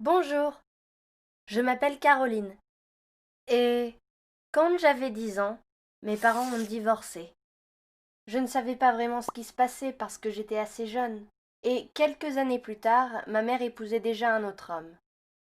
Bonjour, je m'appelle Caroline. Et quand j'avais 10 ans, mes parents ont divorcé. Je ne savais pas vraiment ce qui se passait parce que j'étais assez jeune. Et quelques années plus tard, ma mère épousait déjà un autre homme.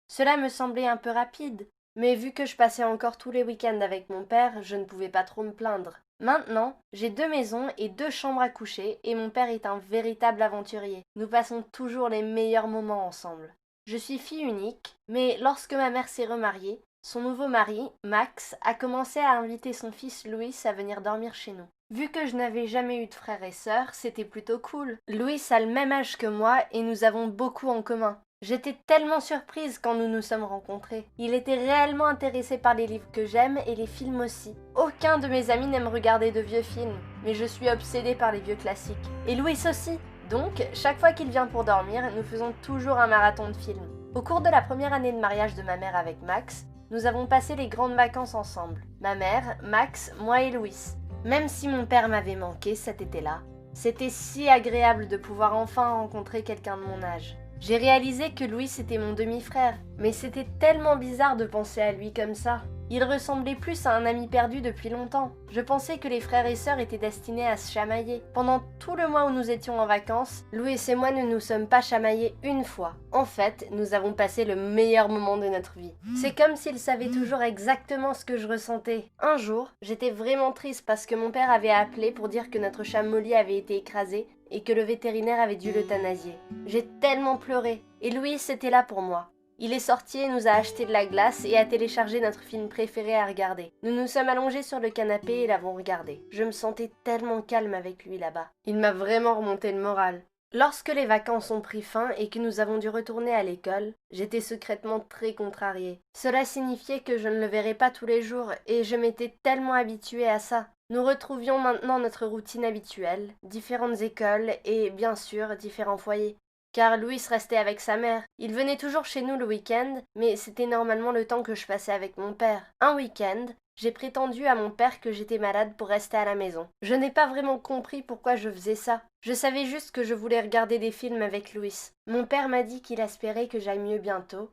Cela me semblait un peu rapide, mais vu que je passais encore tous les week-ends avec mon père, je ne pouvais pas trop me plaindre. Maintenant, j'ai 2 maisons et 2 chambres à coucher et mon père est un véritable aventurier. Nous passons toujours les meilleurs moments ensemble. Je suis fille unique, mais lorsque ma mère s'est remariée, son nouveau mari, Max, a commencé à inviter son fils Louis à venir dormir chez nous. Vu que je n'avais jamais eu de frères et sœurs, c'était plutôt cool. Louis a le même âge que moi et nous avons beaucoup en commun. J'étais tellement surprise quand nous nous sommes rencontrés. Il était réellement intéressé par les livres que j'aime et les films aussi. Aucun de mes amis n'aime regarder de vieux films, mais je suis obsédée par les vieux classiques. Et Louis aussi. Donc, chaque fois qu'il vient pour dormir, nous faisons toujours un marathon de films. Au cours de la première année de mariage de ma mère avec Max, nous avons passé les grandes vacances ensemble. Ma mère, Max, moi et Louis. Même si mon père m'avait manqué cet été-là, c'était si agréable de pouvoir enfin rencontrer quelqu'un de mon âge. J'ai réalisé que Louis était mon demi-frère, mais c'était tellement bizarre de penser à lui comme ça. Il ressemblait plus à un ami perdu depuis longtemps. Je pensais que les frères et sœurs étaient destinés à se chamailler. Pendant tout le mois où nous étions en vacances, Louis et moi ne nous sommes pas chamaillés une fois. En fait, nous avons passé le meilleur moment de notre vie. C'est comme s'il savait toujours exactement ce que je ressentais. Un jour, j'étais vraiment triste parce que mon père avait appelé pour dire que notre chat Molly avait été écrasé et que le vétérinaire avait dû l'euthanasier. J'ai tellement pleuré, et Louis était là pour moi. Il est sorti et nous a acheté de la glace et a téléchargé notre film préféré à regarder. Nous nous sommes allongés sur le canapé et l'avons regardé. Je me sentais tellement calme avec lui là-bas. Il m'a vraiment remonté le moral. Lorsque les vacances ont pris fin et que nous avons dû retourner à l'école, j'étais secrètement très contrariée. Cela signifiait que je ne le verrais pas tous les jours et je m'étais tellement habituée à ça. Nous retrouvions maintenant notre routine habituelle, différentes écoles et, bien sûr, différents foyers. Car Louis restait avec sa mère. Il venait toujours chez nous le week-end, mais c'était normalement le temps que je passais avec mon père. Un week-end, j'ai prétendu à mon père que j'étais malade pour rester à la maison. Je n'ai pas vraiment compris pourquoi je faisais ça. Je savais juste que je voulais regarder des films avec Louis. Mon père m'a dit qu'il espérait que j'aille mieux bientôt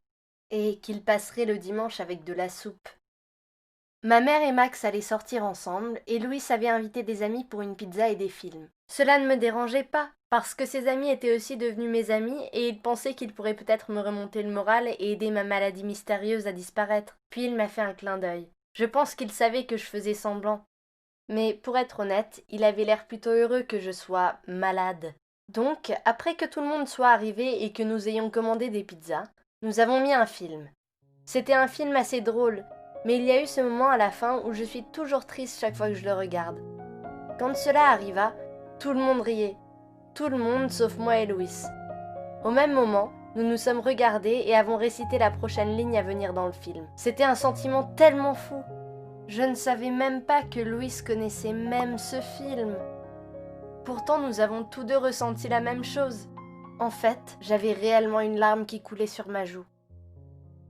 et qu'il passerait le dimanche avec de la soupe. Ma mère et Max allaient sortir ensemble et Louis avait invité des amis pour une pizza et des films. Cela ne me dérangeait pas, parce que ses amis étaient aussi devenus mes amis et il pensait qu'il pourrait peut-être me remonter le moral et aider ma maladie mystérieuse à disparaître. Puis il m'a fait un clin d'œil. Je pense qu'il savait que je faisais semblant. Mais pour être honnête, il avait l'air plutôt heureux que je sois malade. Donc, après que tout le monde soit arrivé et que nous ayons commandé des pizzas, nous avons mis un film. C'était un film assez drôle, mais il y a eu ce moment à la fin où je suis toujours triste chaque fois que je le regarde. Quand cela arriva, tout le monde riait. Tout le monde sauf moi et Louis. Au même moment, nous nous sommes regardés et avons récité la prochaine ligne à venir dans le film. C'était un sentiment tellement fou. Je ne savais même pas que Louis connaissait même ce film. Pourtant, nous avons tous deux ressenti la même chose. En fait, j'avais réellement une larme qui coulait sur ma joue.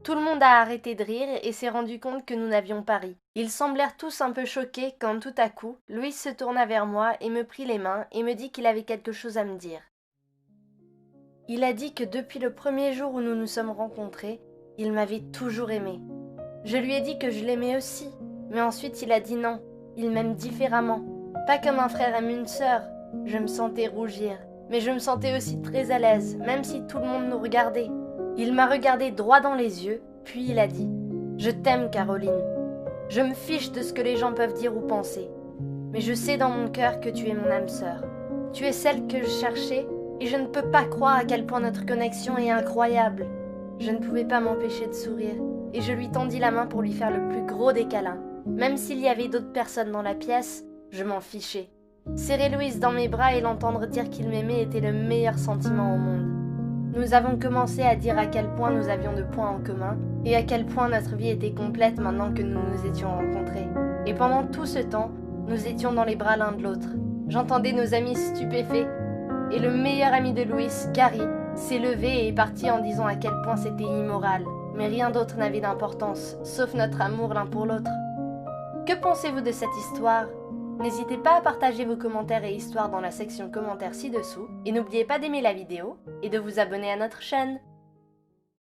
Tout le monde a arrêté de rire et s'est rendu compte que nous n'avions pas ri. Ils semblèrent tous un peu choqués quand tout à coup, Louis se tourna vers moi et me prit les mains et me dit qu'il avait quelque chose à me dire. Il a dit que depuis le premier jour où nous nous sommes rencontrés, il m'avait toujours aimé. Je lui ai dit que je l'aimais aussi, mais ensuite il a dit non, il m'aime différemment. Pas comme un frère aime une sœur. Je me sentais rougir, mais je me sentais aussi très à l'aise, même si tout le monde nous regardait. Il m'a regardé droit dans les yeux, puis il a dit « Je t'aime, Caroline. Je me fiche de ce que les gens peuvent dire ou penser. Mais je sais dans mon cœur que tu es mon âme sœur. Tu es celle que je cherchais et je ne peux pas croire à quel point notre connexion est incroyable. » Je ne pouvais pas m'empêcher de sourire et je lui tendis la main pour lui faire le plus gros des câlins. Même s'il y avait d'autres personnes dans la pièce, je m'en fichais. Serrer Louise dans mes bras et l'entendre dire qu'il m'aimait était le meilleur sentiment au monde. Nous avons commencé à dire à quel point nous avions de points en commun et à quel point notre vie était complète maintenant que nous nous étions rencontrés. Et pendant tout ce temps, nous étions dans les bras l'un de l'autre. J'entendais nos amis stupéfaits et le meilleur ami de Louis, Gary, s'est levé et est parti en disant à quel point c'était immoral. Mais rien d'autre n'avait d'importance, sauf notre amour l'un pour l'autre. Que pensez-vous de cette histoire ? N'hésitez pas à partager vos commentaires et histoires dans la section commentaires ci-dessous et n'oubliez pas d'aimer la vidéo et de vous abonner à notre chaîne.